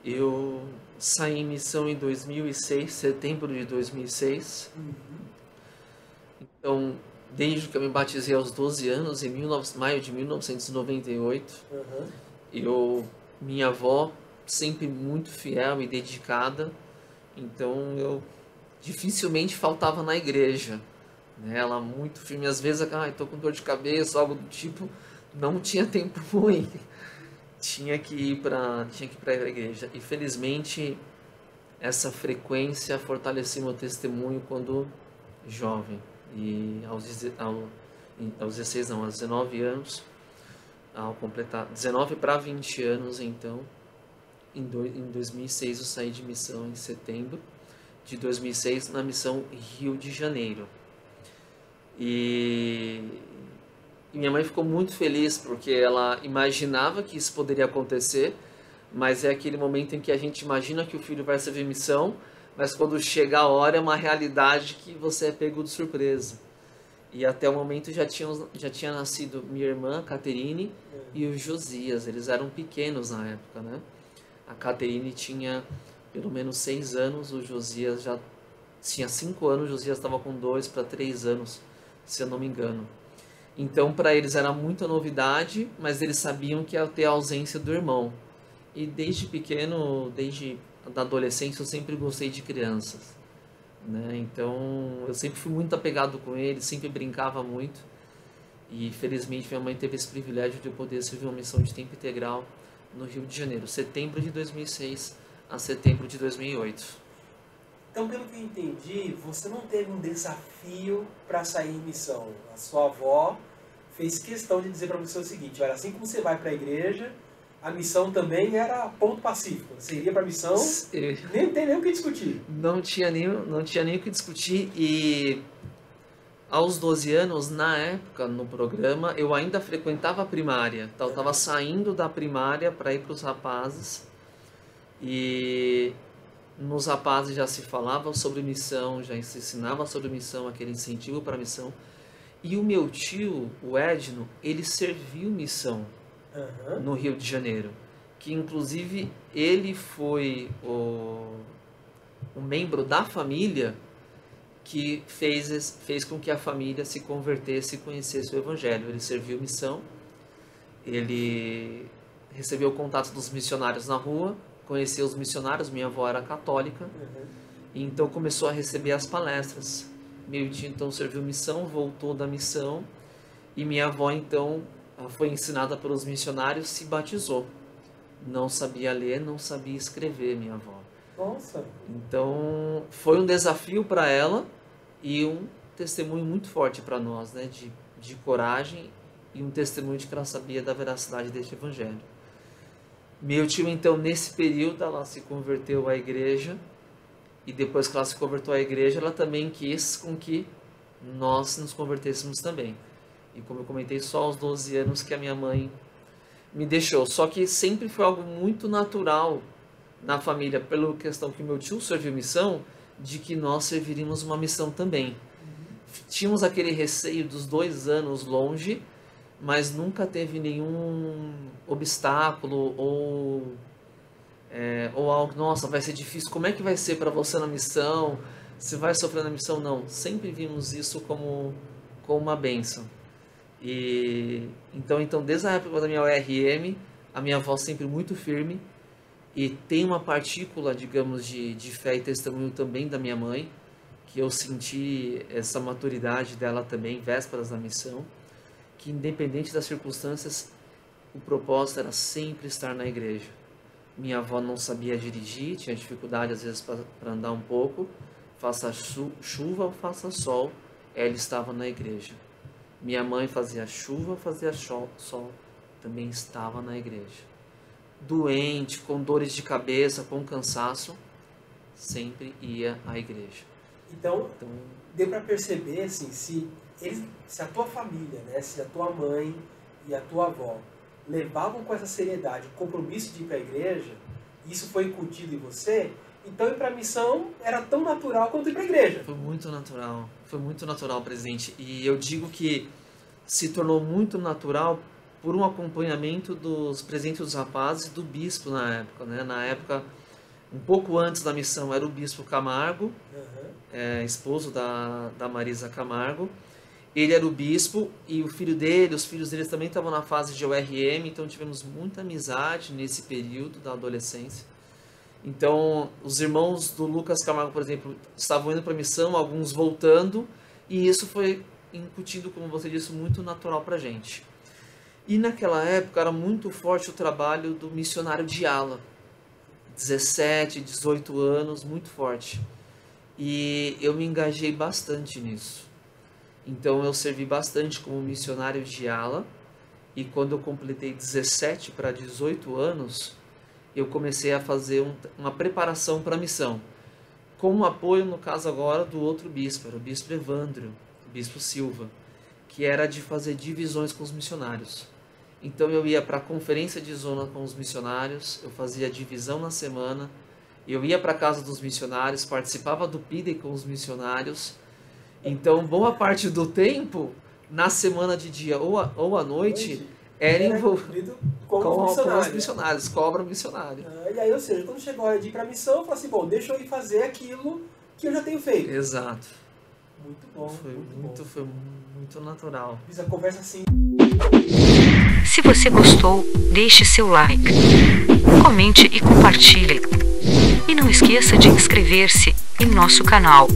Eu saí em missão em 2006, setembro de 2006. Uhum. Então, desde que eu me batizei aos 12 anos, em maio de 1998, Aham. minha avó, sempre muito fiel e dedicada, então eu dificilmente faltava na igreja, né? Ela muito firme, às vezes, tô com dor de cabeça, algo do tipo, não tinha tempo ruim, tinha que ir para a igreja. E felizmente essa frequência fortaleceu meu testemunho quando jovem. E aos 16 não, aos 19 anos, ao completar 19 para 20 anos, então, em 2006 eu saí de missão em setembro de 2006 na missão Rio de Janeiro. E, e minha mãe ficou muito feliz porque ela imaginava que isso poderia acontecer, mas é aquele momento em que a gente imagina que o filho vai servir missão, mas quando chega a hora é uma realidade que você é pego de surpresa. E até o momento já tinha nascido minha irmã, Caterine, e o Josias. Eles eram pequenos na época, né? A Caterine tinha pelo menos 6 anos, o Josias já tinha 5 anos, o Josias estava com 2 para 3 anos, se eu não me engano. Então, para eles era muita novidade, mas eles sabiam que ia ter a ausência do irmão. E desde pequeno, desde da adolescência, eu sempre gostei de crianças, né? Então, eu sempre fui muito apegado com eles, sempre brincava muito. E felizmente minha mãe teve esse privilégio de eu poder servir uma missão de tempo integral no Rio de Janeiro, setembro de 2006 a setembro de 2008. Então, pelo que eu entendi, você não teve um desafio para sair em missão. A sua avó fez questão de dizer para você o seguinte: olha, assim como você vai para a igreja, a missão também era ponto pacífico. Você iria para a missão, nem tem nem o que discutir. Não tinha nem o que discutir. E aos 12 anos, na época, no programa, eu ainda frequentava a primária. Então, eu estava saindo da primária para ir para os rapazes. E nos rapazes já se falava sobre missão, já se ensinava sobre missão, aquele incentivo para missão. E o meu tio, o Edno, ele serviu missão no Rio de Janeiro. Que inclusive ele foi o membro da família que fez com que a família se convertesse e conhecesse o Evangelho. Ele serviu missão, ele recebeu o contato dos missionários na rua, conheceu os missionários, minha avó era católica, e então começou a receber as palestras. Meu tio então serviu missão, voltou da missão, e minha avó então foi ensinada pelos missionários, se batizou. Não sabia ler, não sabia escrever, minha avó. Nossa! Então foi um desafio para ela e um testemunho muito forte para nós, né, de coragem, e um testemunho de que ela sabia da veracidade deste evangelho. Meu tio então nesse período ela se converteu à igreja, e depois que ela se converteu à igreja ela também quis com que nós nos convertêssemos também. E como eu comentei, só aos 12 anos que a minha mãe me deixou. Só que sempre foi algo muito natural na família, pela questão que meu tio serviu missão, de que nós serviríamos uma missão também. Tínhamos aquele receio dos 2 anos longe, mas nunca teve nenhum obstáculo ou algo, nossa, vai ser difícil, como é que vai ser para você na missão? Você vai sofrer na missão? Não, sempre vimos isso como uma bênção. E então desde a época da minha ORM, a minha avó sempre muito firme, e tem uma partícula, digamos, de fé e testemunho também da minha mãe, que eu senti essa maturidade dela também, vésperas da missão, que independente das circunstâncias, o propósito era sempre estar na igreja. Minha avó não sabia dirigir, tinha dificuldade às vezes para andar um pouco, faça chuva ou faça sol, ela estava na igreja. Minha mãe fazia chuva, fazia sol, também estava na igreja. Doente, com dores de cabeça, com cansaço, sempre ia à igreja. Então deu para perceber assim, se a tua família, né, se a tua mãe e a tua avó levavam com essa seriedade o compromisso de ir para a igreja, isso foi incutido em você, então ir para a missão era tão natural quanto ir para a igreja. Foi muito natural, presidente. E eu digo que se tornou muito natural por um acompanhamento dos presentes dos rapazes e do bispo na época, né? Na época, um pouco antes da missão, era o bispo Camargo, esposo da Marisa Camargo. Ele era o bispo e o filho dele, os filhos deles também estavam na fase de ORM, então tivemos muita amizade nesse período da adolescência. Então, os irmãos do Lucas Camargo, por exemplo, estavam indo para a missão, alguns voltando, e isso foi incutido, como você disse, muito natural para a gente. E naquela época era muito forte o trabalho do missionário de ala, 17, 18 anos, muito forte. E eu me engajei bastante nisso. Então eu servi bastante como missionário de ala, e quando eu completei 17 para 18 anos, eu comecei a fazer uma preparação para a missão, com o apoio, no caso agora, do outro bispo, era o bispo Evandro, o bispo Silva, que era de fazer divisões com os missionários. Então eu ia para a conferência de zona com os missionários, eu fazia divisão na semana, eu ia para a casa dos missionários, participava do PIDE com os missionários. Então, boa parte do tempo, na semana de dia ou à noite, era envolvido com os missionários, cobra missionário. E aí, ou seja, quando chegou a hora de ir para a missão, eu falei assim, bom, deixa eu ir fazer aquilo que eu já tenho feito. Exato. Muito bom. Foi muito natural. Fiz a conversa assim. Se você gostou, deixe seu like, comente e compartilhe. E não esqueça de inscrever-se em nosso canal.